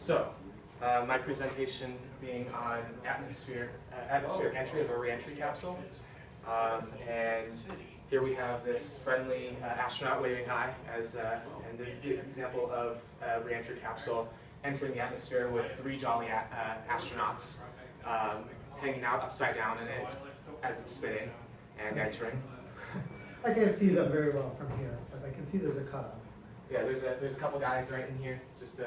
So, my presentation being on atmospheric entry of a reentry capsule. And here we have this friendly astronaut waving hi as and the example of a reentry capsule entering the atmosphere with three jolly astronauts hanging out upside down in it as it's spinning and entering. I can't see them very well from here, but I can see there's a cutout. Yeah, there's a couple guys right in here. Just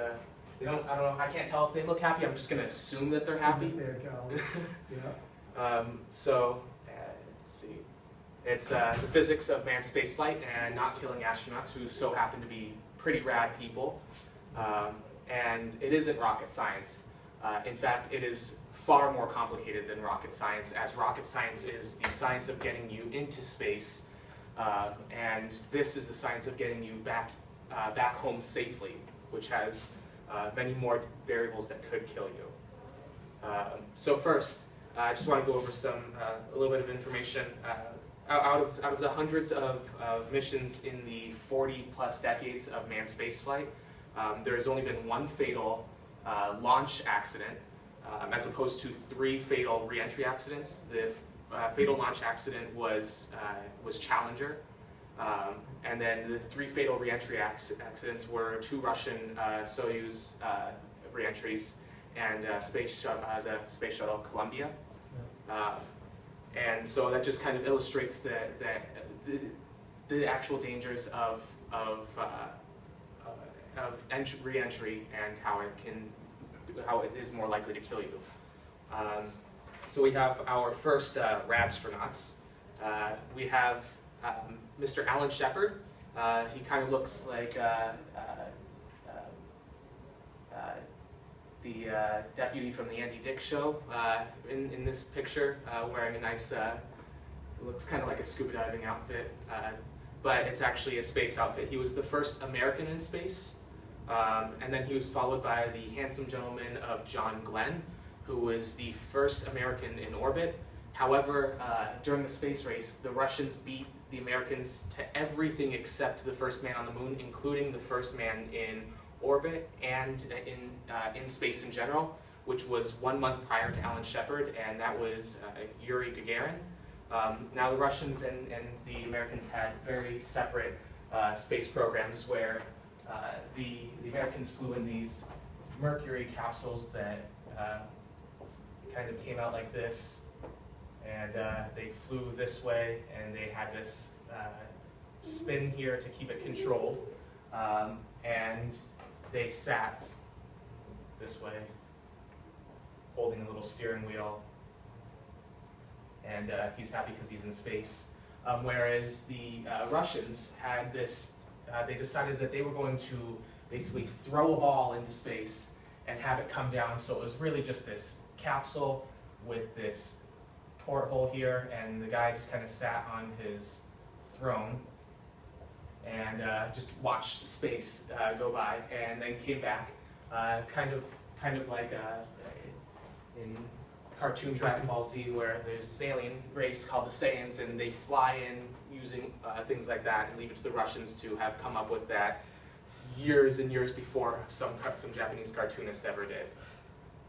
I don't know. I can't tell if they look happy. I'm just gonna assume that they're happy. They're jolly. Yeah. Let's see. It's the physics of manned spaceflight and not killing astronauts who so happen to be pretty rad people. And it isn't rocket science. In fact, it is far more complicated than rocket science, as rocket science is the science of getting you into space, and this is the science of getting you back home safely, which has many more variables that could kill you. So first, I just want to go over a little bit of information. Out of the hundreds of missions in the 40-plus decades of manned spaceflight, there has only been one fatal launch accident, as opposed to 3 fatal reentry accidents. The fatal launch accident was Challenger, and then the 3 fatal reentry accidents were 2 Russian Soyuz reentries and the space shuttle Columbia. And so that just kind of illustrates the actual dangers of reentry and how it is more likely to kill you. So we have our first radstronauts. We have Mr. Alan Shepard. He kind of looks like the deputy from the Andy Dick show in this picture, wearing a nice, it looks kind of like a scuba diving outfit, but it's actually a space outfit. He was the first American in space, and then he was followed by the handsome gentleman of John Glenn, who was the first American in orbit. However, during the space race, the Russians beat the Americans to everything except the first man on the moon, including the first man in orbit and in space in general, which was 1 month prior to Alan Shepard, and that was Yuri Gagarin. Now the Russians and the Americans had very separate space programs where the Americans flew in these Mercury capsules that kind of came out like this, and they flew this way, and they had this spin here to keep it controlled, and they sat this way, holding a little steering wheel, and he's happy because he's in space. Whereas the Russians had this, they decided that they were going to basically throw a ball into space and have it come down, so it was really just this capsule with this porthole here, and the guy just kind of sat on his throne and just watched space go by, and then came back, kind of like in cartoon Dragon Ball Z, where there's this alien race called the Saiyans, and they fly in using things like that, and leave it to the Russians to have come up with that years and years before some Japanese cartoonists ever did.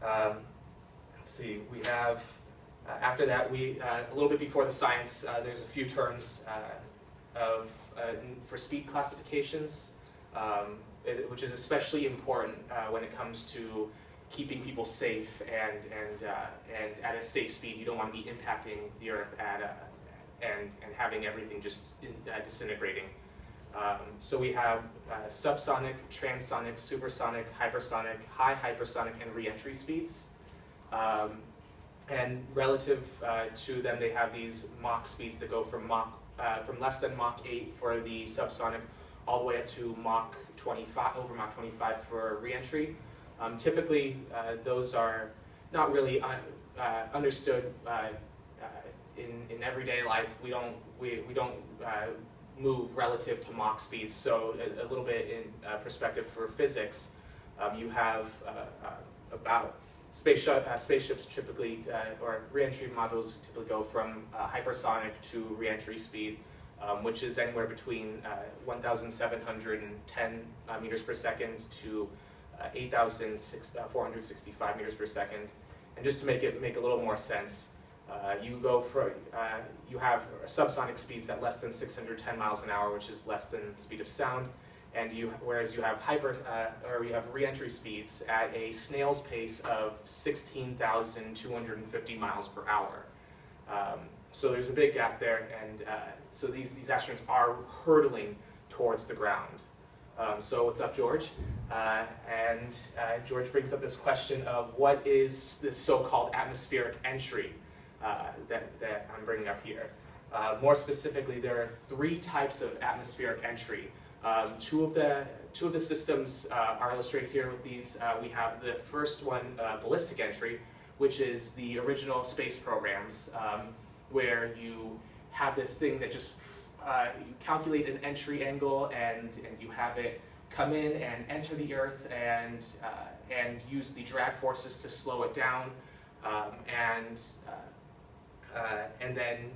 Let's see, we have after that, a little bit before the science, there's a few terms for speed classifications, which is especially important when it comes to keeping people safe and at a safe speed. You don't want to be impacting the Earth and having everything just disintegrating. So we have subsonic, transonic, supersonic, hypersonic, high hypersonic, and reentry speeds. And relative to them, they have these Mach speeds that go from less than Mach 8 for the subsonic, all the way up to Mach 25, over Mach 25 for reentry. Typically, those are not really understood in everyday life. We don't move relative to Mach speeds. So a little bit in perspective for physics, you have about spaceships typically, or reentry modules typically go from hypersonic to reentry speed, which is anywhere between 1,710 meters per second to 8,465 meters per second. And just to make a little more sense, you have subsonic speeds at less than 610 miles an hour, which is less than the speed of sound, and whereas you have reentry speeds at a snail's pace of 16,250 miles per hour. So there's a big gap there, and so these astronauts are hurtling towards the ground. So what's up, George? George brings up this question of what is this so-called atmospheric entry that I'm bringing up here. More specifically, there are 3 types of atmospheric entry. Two of the systems are illustrated here with these. We have the first one, ballistic entry, which is the original space programs, where you have this thing that just you calculate an entry angle and you have it come in and enter the Earth and use the drag forces to slow it down, and then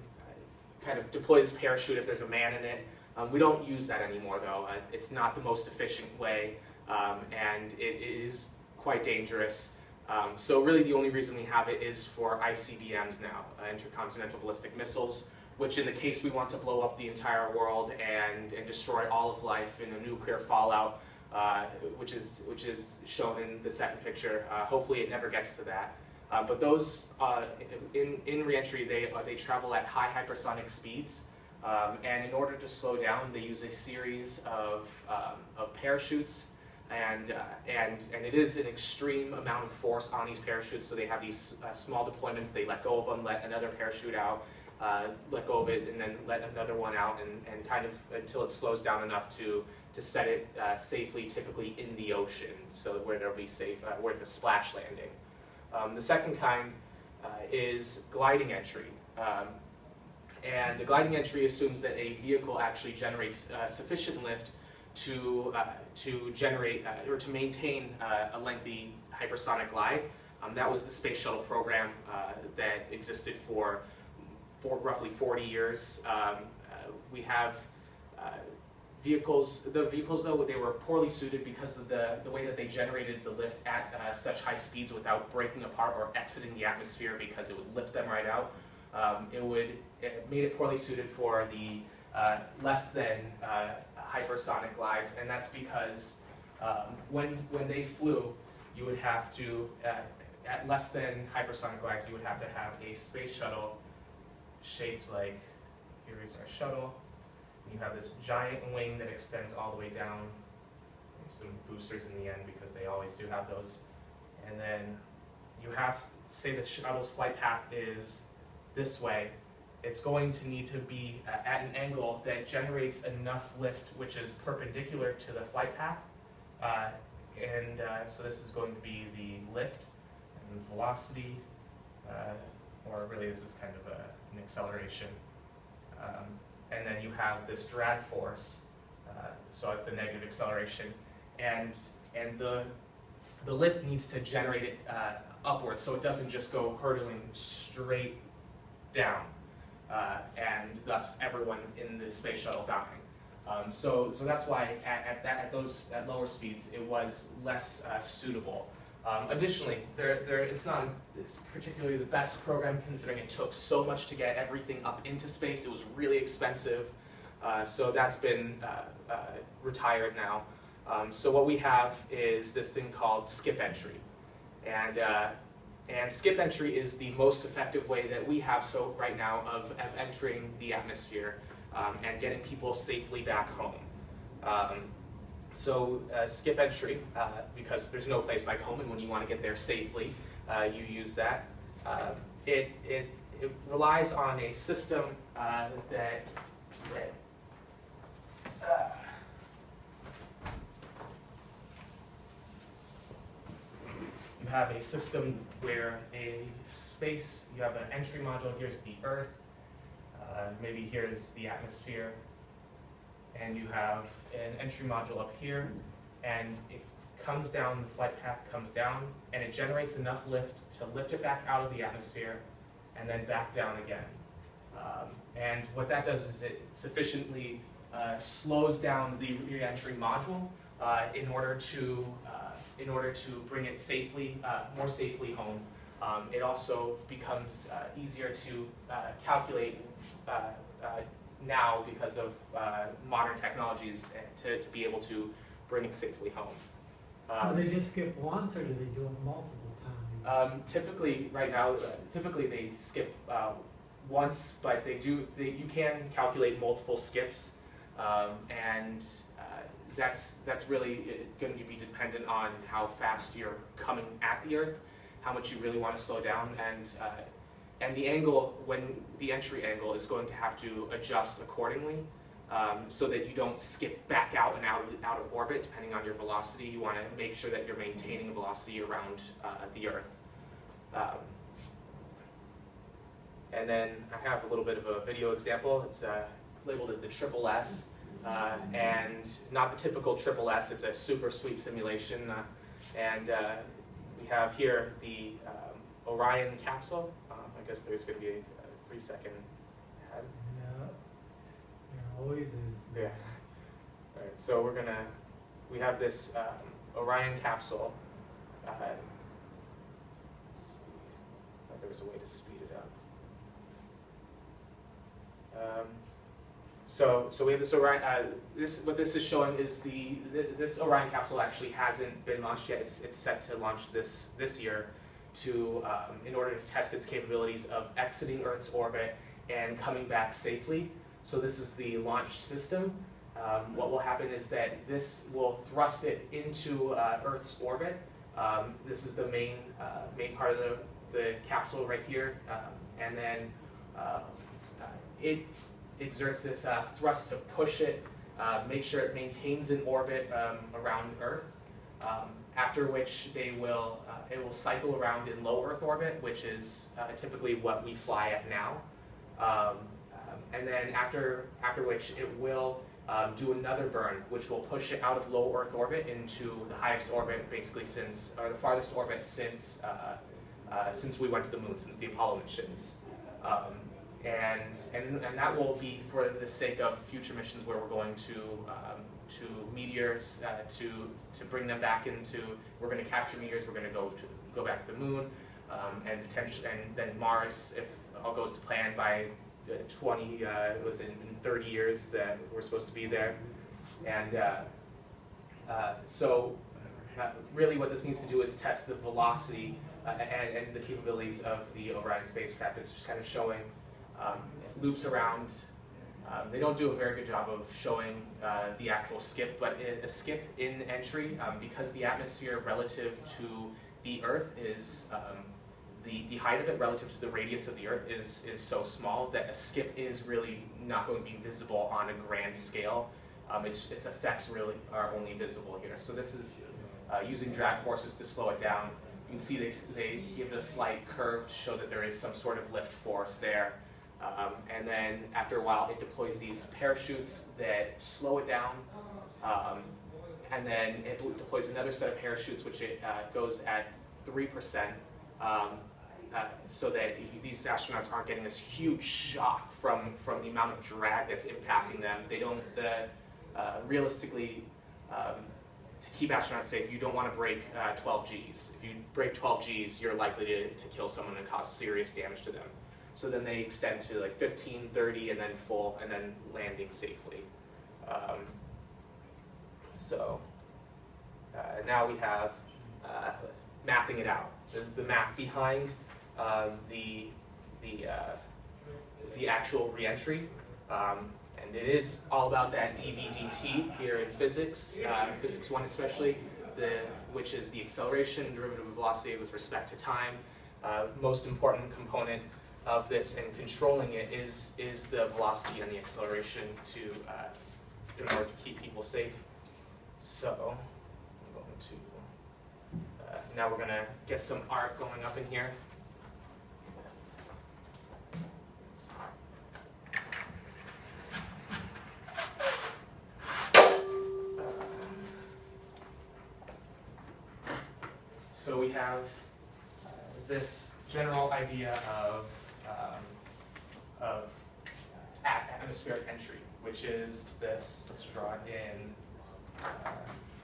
kind of deploy this parachute if there's a man in it. We don't use that anymore, though. It's not the most efficient way, and it is quite dangerous. So really the only reason we have it is for ICBMs now, intercontinental ballistic missiles, which in the case we want to blow up the entire world and destroy all of life in a nuclear fallout, which is shown in the second picture. Hopefully it never gets to that. But those, in reentry, they travel at high hypersonic speeds. And in order to slow down, they use a series of parachutes, and it is an extreme amount of force on these parachutes. So they have these small deployments. They let go of them, let another parachute out, let go of it, and then let another one out, and kind of until it slows down enough to set it safely, typically in the ocean, so where they'll be safe, where it's a splash landing. The second kind is gliding entry. And the gliding entry assumes that a vehicle actually generates sufficient lift to generate or to maintain a lengthy hypersonic glide. That was the space shuttle program that existed for roughly 40 years. We have vehicles. The vehicles, though, they were poorly suited because of the way that they generated the lift at such high speeds without breaking apart or exiting the atmosphere, because it would lift them right out. It made it poorly suited for the less than hypersonic glides, and that's because when they flew, you would have to, at less than hypersonic glides, you would have to have a space shuttle shaped like, here is our shuttle. You have this giant wing that extends all the way down. There's some boosters in the end because they always do have those. And then you have, say the shuttle's flight path is this way. It's going to need to be at an angle that generates enough lift which is perpendicular to the flight path. So this is going to be the lift and velocity, or really this is kind of an acceleration. And then you have this drag force, so it's a negative acceleration, and the lift needs to generate it upwards, so it doesn't just go hurtling straight down, and thus everyone in the space shuttle dying. So that's why at lower speeds it was less suitable. Additionally, it's not particularly the best program, considering it took so much to get everything up into space. It was really expensive, so that's been retired now. So what we have is this thing called skip entry, and skip entry is the most effective way that we have right now of entering the atmosphere and getting people safely back home. So skip entry, because there's no place like home, and when you want to get there safely, you use that. It relies on a system that you have a system where you have an entry module. Here's the Earth, maybe here's the atmosphere, and you have an entry module up here, and it comes down, the flight path comes down, and it generates enough lift to lift it back out of the atmosphere, and then back down again. And what that does is it sufficiently slows down the re-entry module, in order to bring it safely, more safely home. It also becomes easier to calculate now because of modern technologies to be able to bring it safely home. Do they just skip once, or do they do it multiple times? Typically, right now, typically they skip once, but you can calculate multiple skips, and that's really going to be dependent on how fast you're coming at the Earth, how much you really want to slow down, and the angle, when the entry angle, is going to have to adjust accordingly, so that you don't skip back out and out of orbit depending on your velocity. You want to make sure that you're maintaining velocity around the Earth. And then I have a little bit of a video example. It's labeled it the Triple S, and not the typical Triple S. It's a super sweet simulation, and we have here the Orion capsule. I guess there's going to be a 3-second ad. Yeah, there always is. Yeah. All right. So we have this Orion capsule. Let's see. I thought there was a way to speed it up. So we have this Orion. What this is showing is this Orion capsule actually hasn't been launched yet. It's set to launch this year, in order to test its capabilities of exiting Earth's orbit and coming back safely. So this is the launch system. What will happen is that this will thrust it into Earth's orbit. This is the main part of the capsule right here, and then it exerts this thrust to push it, make sure it maintains an orbit around Earth. After which it will cycle around in low Earth orbit, which is typically what we fly at now. And then after which it will do another burn, which will push it out of low Earth orbit into the highest orbit, basically the farthest orbit since we went to the moon, since the Apollo missions. And that will be for the sake of future missions where we're going to meteors, to bring them back into. We're going to capture meteors. We're going to go back to the moon, and then Mars, if all goes to plan by 30 years that we're supposed to be there. And so really what this needs to do is test the velocity and the capabilities of the Orion spacecraft. It's just kind of showing it loops around. They don't do a very good job of showing the actual skip, but a skip in entry, because the atmosphere relative to the Earth is, the height of it relative to the radius of the Earth is so small that a skip is really not going to be visible on a grand scale. Its effects really are only visible here. So this is using drag forces to slow it down. You can see they give it a slight curve to show that there is some sort of lift force there. And then after a while, it deploys these parachutes that slow it down. And then it deploys another set of parachutes, which it goes at 3%, so that these astronauts aren't getting this huge shock from the amount of drag that's impacting them. They don't, realistically, to keep astronauts safe, you don't want to break 12 Gs. If you break 12 Gs, you're likely to kill someone and cause serious damage to them. So then they extend to like 15, 30, and then full, and then landing safely. Now we have mapping it out. This is the math behind the actual reentry. And it is all about that dV/dt here in physics, Physics 1 especially, which is the acceleration derivative of velocity with respect to time. Most important component of this and controlling it is the velocity and the acceleration in order to keep people safe. So I'm going to now we're going to get some art going up in here. So we have this general idea of atmospheric entry, which is this. Let's draw it in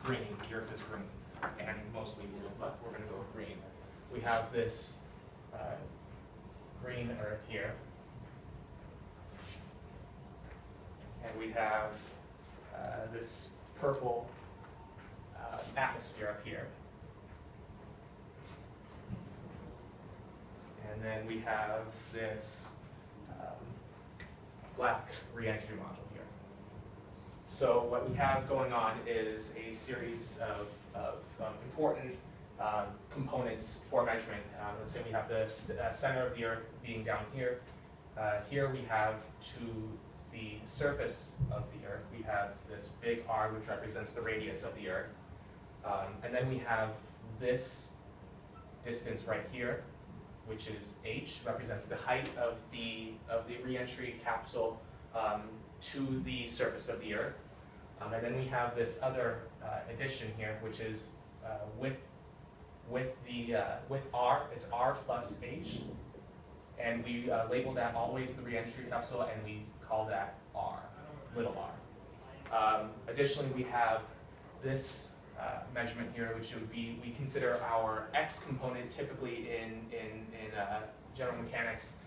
green. The Earth is green, and mostly blue, but we're going to go with green. We have this green Earth here, and we have this purple atmosphere up here. And then we have this black reentry module here. So what we have going on is a series of important components for measurement. Let's say we have the center of the Earth being down here. Here we have to the surface of the Earth, we have this big R, which represents the radius of the Earth. And then we have this distance right here, which is h, represents the height of the reentry capsule to the surface of the Earth. And then we have this other addition here, which is with r, it's r plus h, and we label that all the way to the reentry capsule, and we call that r, little r. Additionally, we have this measurement here, which would be, we consider our x component typically in general mechanics.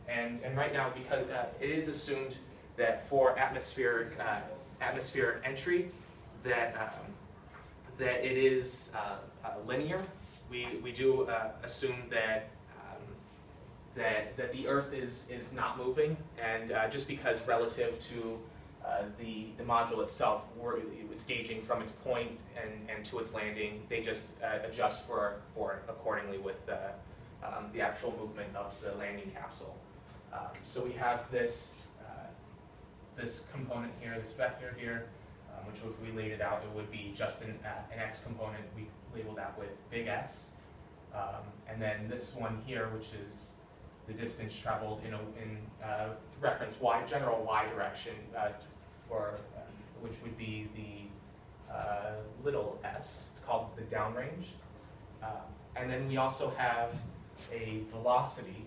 And right now, because it is assumed that for atmospheric entry, that it is linear. We do assume that that the Earth is not moving, and just because relative to the module itself, it's gauging from its point and to its landing, they just adjust for it accordingly with the actual movement of the landing capsule. So we have this component here, this vector here, which if we laid it out, it would be just an x component. We label that with big S. And then this one here, which is the distance traveled in reference general y direction, which would be the little s. It's called the downrange. And then we also have a velocity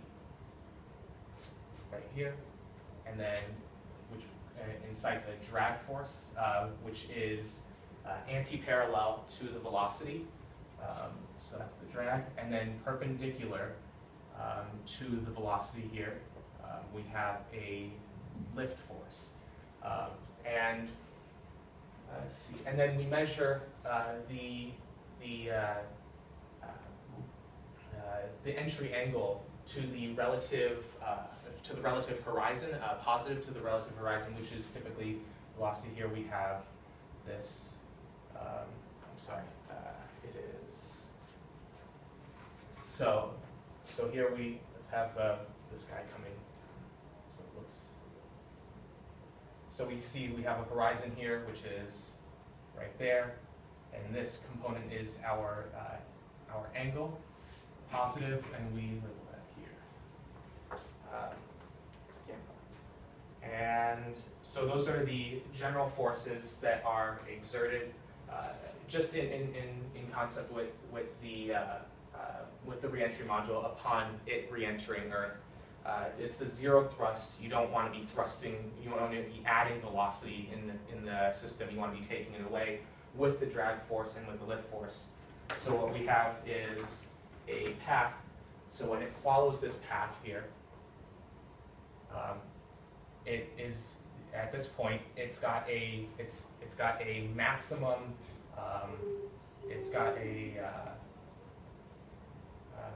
right here, and then which incites a drag force, which is anti-parallel to the velocity. So that's the drag, and then perpendicular to the velocity here, we have a lift force. And let's see, and then we measure the entry angle to the relative horizon, positive to the relative horizon, which is typically velocity. Here we have this. It is. So here let's have this guy coming. So it looks. So we see we have a horizon here, which is right there, and this component is our angle, positive, and we label that here. And so those are the general forces that are exerted, just in concept with the reentry module upon it reentering Earth. It's a zero thrust. You don't want to be thrusting. You don't want to be adding velocity in the system. You want to be taking it away with the drag force and with the lift force. So what we have is a path. So when it follows this path here, it is at this point it's got a maximum. It's got a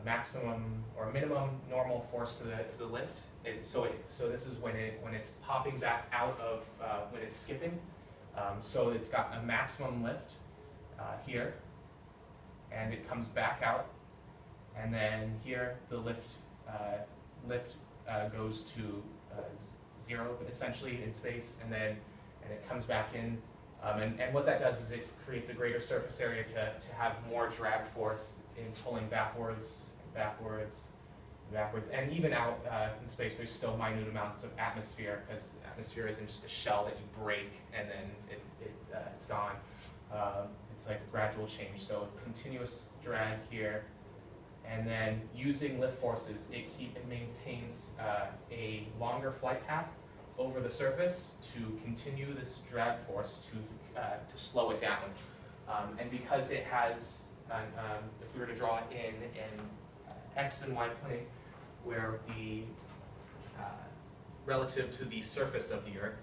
maximum or minimum normal force to the lift. So this is when it's popping back out of when it's skipping. So it's got a maximum lift here, and it comes back out, and then here the lift goes to zero, but essentially in space, and it comes back in. And what that does is it creates a greater surface area to have more drag force in pulling backwards, and even out in space, there's still minute amounts of atmosphere, because the atmosphere isn't just a shell that you break and then it's gone. It's like a gradual change. So continuous drag here, and then using lift forces, it maintains a longer flight path over the surface to continue this drag force to slow it down. And because it has, if we were to draw it in x and y plane, where the relative to the surface of the Earth,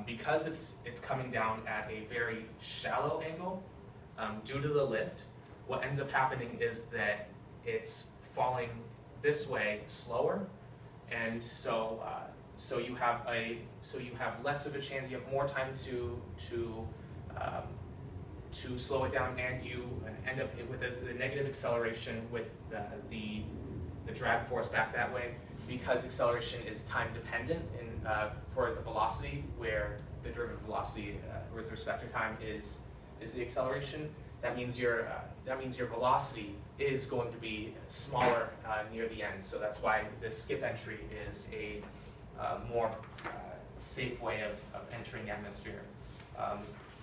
because it's coming down at a very shallow angle, due to the lift, what ends up happening is that it's falling this way slower, and so you have less of a chance. You have more time to slow it down, and you end up with the negative acceleration with the drag force back that way, because acceleration is time dependent for the velocity, where the derivative velocity with respect to time is the acceleration. That means your velocity is going to be smaller near the end. So that's why the skip entry is a more safe way of entering the atmosphere.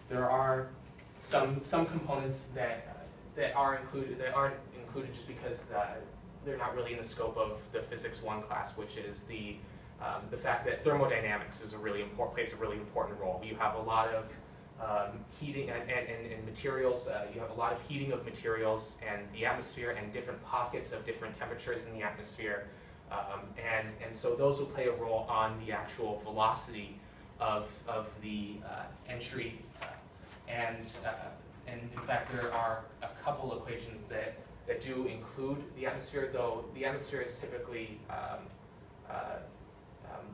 There are some components that aren't included just because they're not really in the scope of the Physics 1 class, which is the fact that thermodynamics is plays a really important role. You have a lot of heating and materials. You have a lot of heating of materials and the atmosphere, and different pockets of different temperatures in the atmosphere, and so those will play a role on the actual velocity of the entry. And in fact, there are a couple equations that do include the atmosphere, though the atmosphere is typically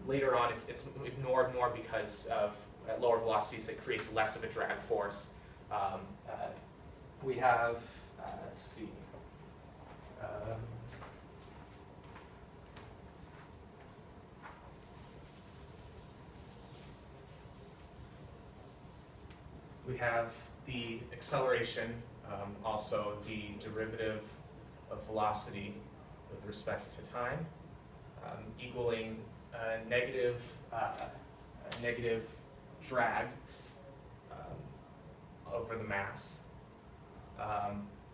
later on it's ignored more because of at lower velocities it creates less of a drag force. We have, let's see, we have the acceleration, also the derivative of velocity with respect to time, equaling negative drag over the mass,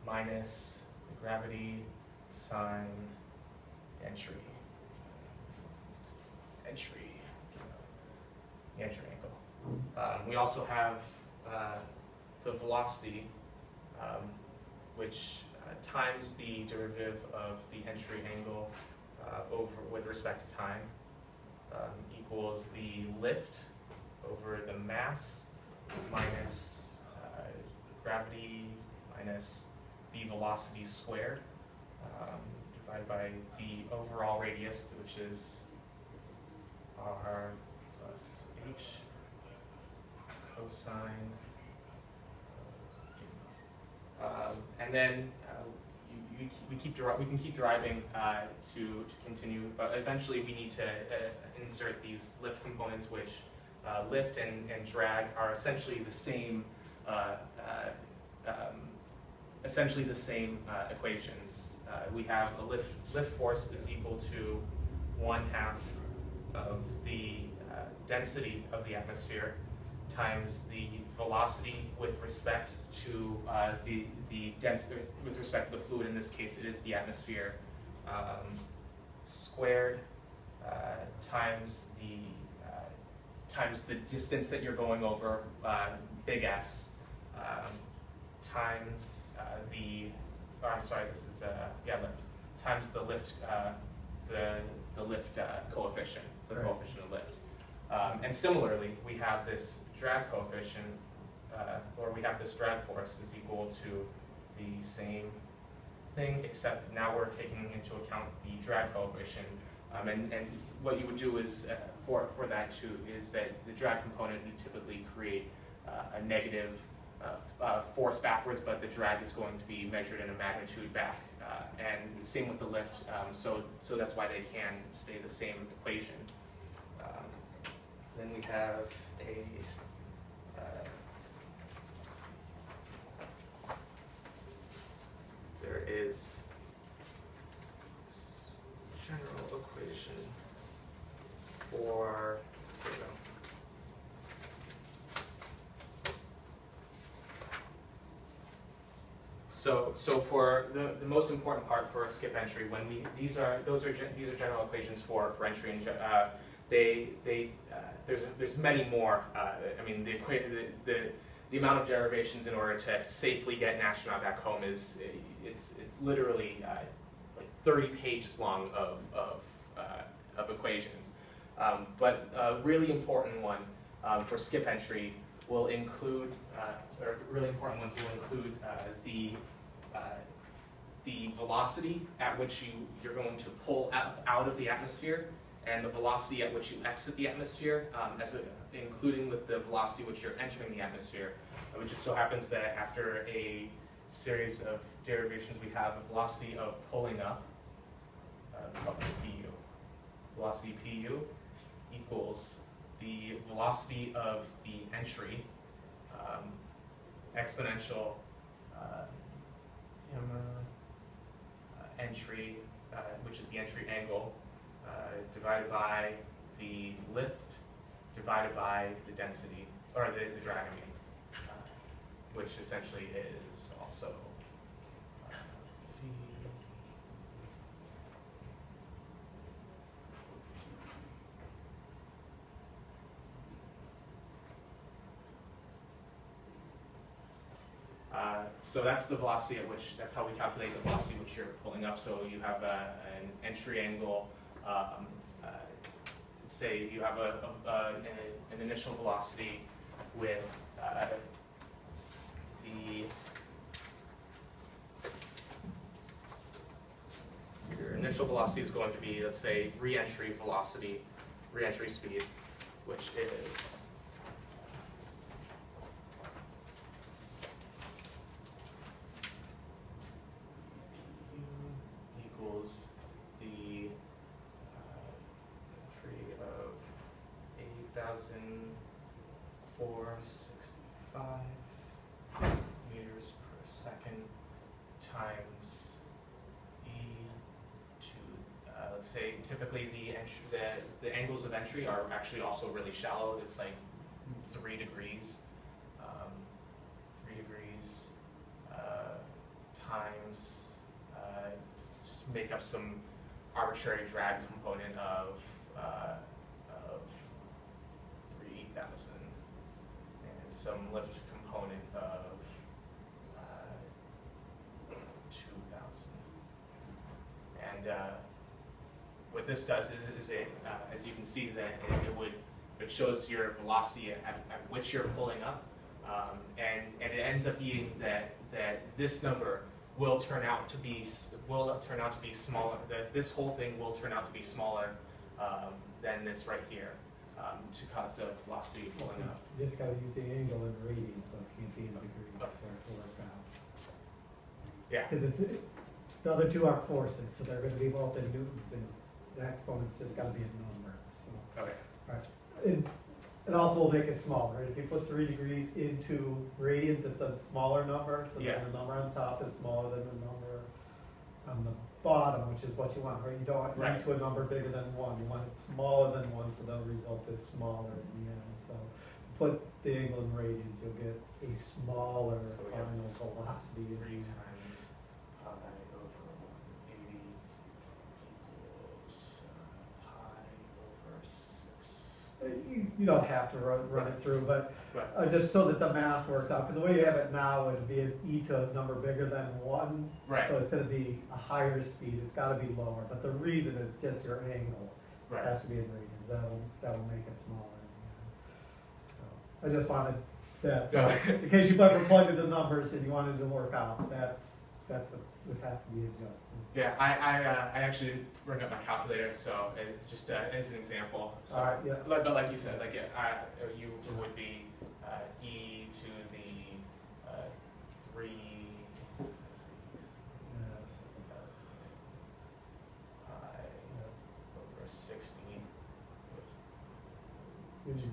minus the gravity sine entry angle. We also have the velocity, which times the derivative of the entry angle over with respect to time, equals the lift over the mass minus gravity minus the velocity squared, divided by the overall radius, which is r plus h cosine. And then we can keep deriving to continue, but eventually we need to insert these lift components, which lift and drag are essentially the same equations. We have a lift force is equal to 1/2 of the density of the atmosphere times the velocity with respect to the density with respect to the fluid. In this case, it is the atmosphere, squared times the distance that you're going over, big S, times times the lift coefficient, the right. coefficient of lift. And similarly, we have this drag coefficient, or we have this drag force is equal to the same thing, except now we're taking into account the drag coefficient. And what you would do is, for that too, is that the drag component would typically create a negative force backwards, but the drag is going to be measured in a magnitude back. And same with the lift, so that's why they can stay the same equation. Then we have there is this general equation for, here we go. So for the most important part for a skip entry, when these are general equations for entry, and there's many more. I mean, the amount of derivations in order to safely get an astronaut back home is it's literally like 30 pages long of equations. But a really important one for skip entry will include, or really important ones will include the velocity at which you're going to pull out of the atmosphere, and the velocity at which you exit the atmosphere, including with the velocity which you're entering the atmosphere. It just so happens that after a series of derivations, we have a velocity of pulling up, it's called PU. Velocity PU equals the velocity of the entry, exponential entry, which is the entry angle, divided by the lift, divided by the density, or the drag, I mean, which essentially is also so that's the velocity at which, that's how we calculate the velocity which you're pulling up. So you have an entry angle, say you have an initial velocity with your initial velocity is going to be, let's say, reentry velocity, reentry speed, which is equals the entry of 8,465 meters per second times e to, let's say, typically the angles of entry are actually also really shallow. It's like 3 degrees. 3 degrees times, just make up some arbitrary drag component of 3,000 and some lift component of 2,000. And what this does is it, as you can see, that it shows your velocity at which you're pulling up, and it ends up being that this number will turn out to be smaller. That this whole thing will turn out to be smaller than this right here, to cause a velocity pulling up. You just got to use the angle in radians, so it can't be in degrees or to work out. Yeah. Because the other two are forces, so they're going to be both in newtons, and the exponent's just got to be a number. So. Okay. All right. It also will make it smaller, right? If you put 3 degrees into radians, it's a smaller number, so then the number on top is smaller than the number on the bottom, which is what you want, right? You don't want to a number bigger than 1. You want it smaller than 1, so the result is smaller in the end. So put the angle in radians, you'll get a smaller final velocity. 3 times pi over 180 equals pi over 6. You don't have to run it through, but just so that the math works out. Because the way you have it now, it would be an e to a number bigger than 1. Right. So it's going to be a higher speed. It's got to be lower. But the reason is just your angle. Right. It has to be in radians. That will make it smaller. So I just wanted that. So in case you ever plugged in the numbers and you wanted to work out, that's what would have to be adjusted. Yeah, I actually bring up my calculator, so just as an example. So, all right, yeah. But like you said, like you would be e to the 3. Pi over 60. You just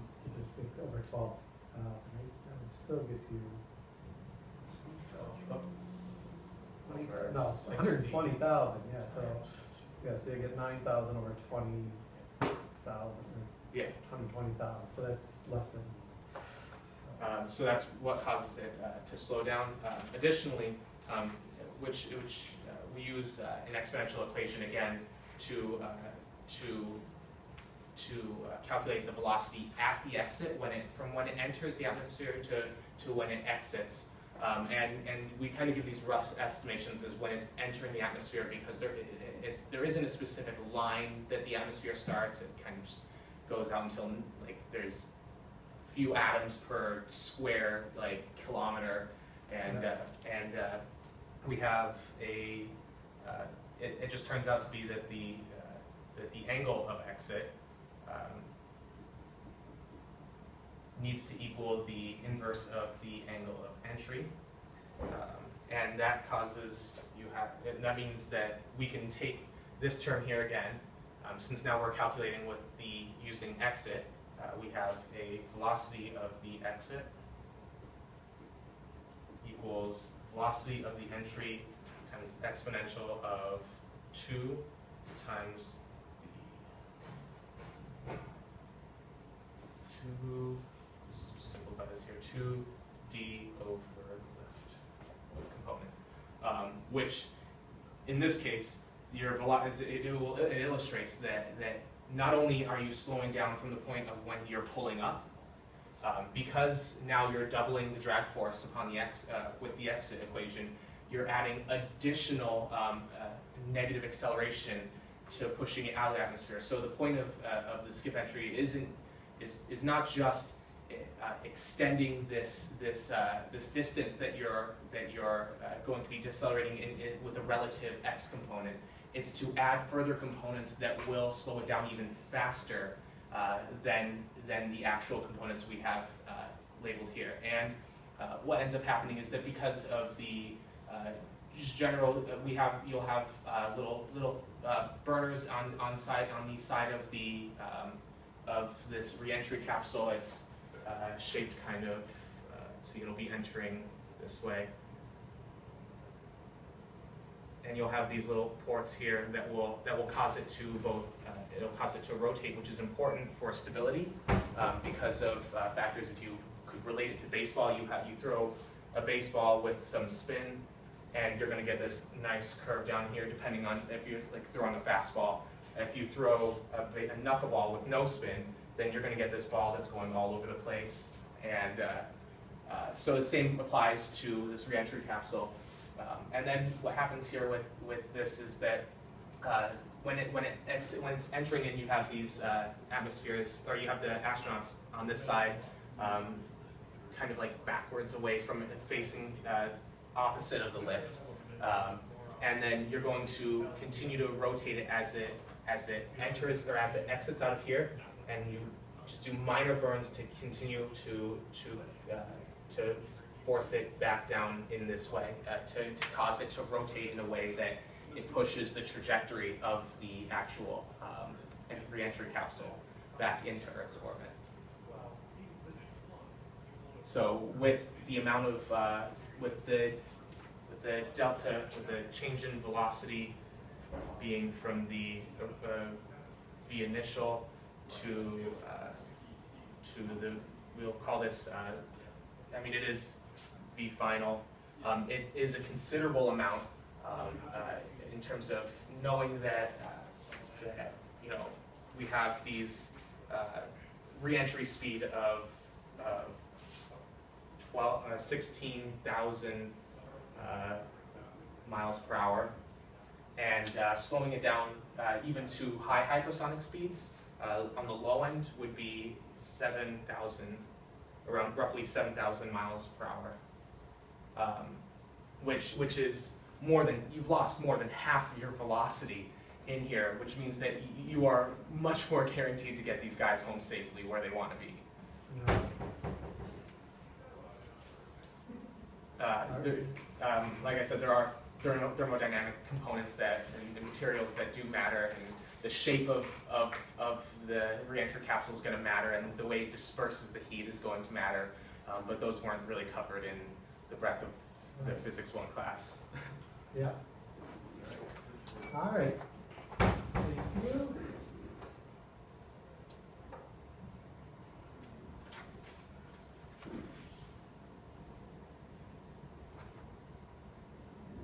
pick over 12,000, right? That would still get you. No, 120,000. Yeah, so so you get 9,000 over 20,000. Yeah, 20,000. So that's less than. so that's what causes it to slow down. Additionally, which we use an exponential equation again to calculate the velocity at the exit from when it enters the atmosphere to when it exits. And we kind of give these rough estimations as when it's entering the atmosphere, because there isn't a specific line that the atmosphere starts. It kind of just goes out until like there's few atoms per square kilometer, and we have a. It just turns out to be that the angle of exit needs to equal the inverse of the angle of entry, and that causes that means that we can take this term here again, since now we're calculating with using exit. We have a velocity of the exit equals velocity of the entry times exponential of 2 times the 2, let's simplify this here, 2d over lift component, which in this case, your velocity, it illustrates that not only are you slowing down from the point of when you're pulling up, because now you're doubling the drag force upon the with the exit equation, you're adding additional negative acceleration to pushing it out of the atmosphere. So the point of the skip entry is not just extending this distance that you're going to be decelerating with a relative x component. It's to add further components that will slow it down even faster than the actual components we have labeled here. And what ends up happening is that because of the general, you'll have little burners on the side of this reentry capsule. It's shaped kind of, see, it'll be entering this way. And you'll have these little ports here that will cause it to it'll cause it to rotate, which is important for stability because of factors. If you could relate it to baseball, you throw a baseball with some spin, and you're going to get this nice curve down here, depending on if you're throwing a fastball. If you throw a knuckleball with no spin, then you're going to get this ball that's going all over the place. And so the same applies to this reentry capsule. And then what happens here with this is that when it's entering in, you have these atmospheres, or you have the astronauts on this side, kind of like backwards away from it, facing opposite of the lift. And then you're going to continue to rotate it as it enters or as it exits out of here, and you just do minor burns to continue to force it back down in this way, to cause it to rotate in a way that it pushes the trajectory of the actual reentry capsule back into Earth's orbit. So with the amount of, with the delta, with the change in velocity being from the V initial to the, we'll call this, I mean, it is V final. It is a considerable amount in terms of knowing that, you know, we have these re-entry speed of 16,000 miles per hour, and slowing it down even to high hypersonic speeds on the low end would be 7,000, around roughly 7,000 miles per hour, which is more than, you've lost more than half of your velocity in here, which means that you are much more guaranteed to get these guys home safely where they want to be. Like I said, there are thermodynamic components and materials that do matter, and the shape of the reentry capsule is going to matter, and the way it disperses the heat is going to matter, but those weren't really covered in the breadth of the Physics 1 class. Yeah. All right. Thank you.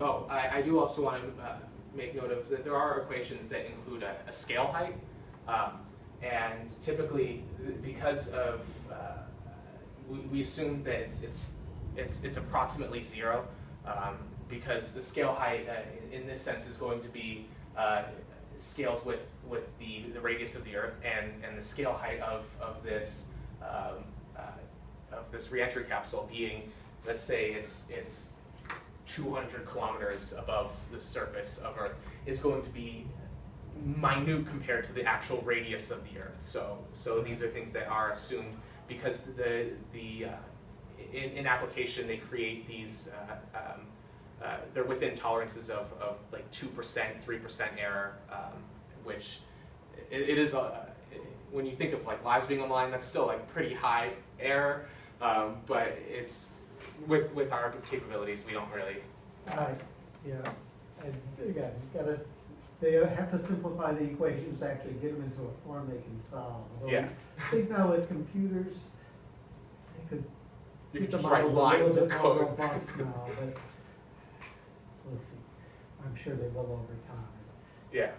Oh, I do also want to make note of that there are equations that include a scale height. And typically, because of we assume that it's approximately 0, because the scale height in this sense is going to be scaled with the radius of the Earth, and the scale height of this reentry capsule being, let's say it's 200 kilometers above the surface of Earth, is going to be minute compared to the actual radius of the Earth. So these are things that are assumed because in application they create these they're within tolerances of like 2%, 3% error, which it is when you think of like lives being on the line, that's still like pretty high error, but it's with our capabilities we don't really. Yeah, and again, they have to simplify the equations to actually get them into a form they can solve. Although Yeah. I think now with computers, they could You get can the just write models a lines little of bit more code. robust now, but we'll see. I'm sure they will over time. Yeah.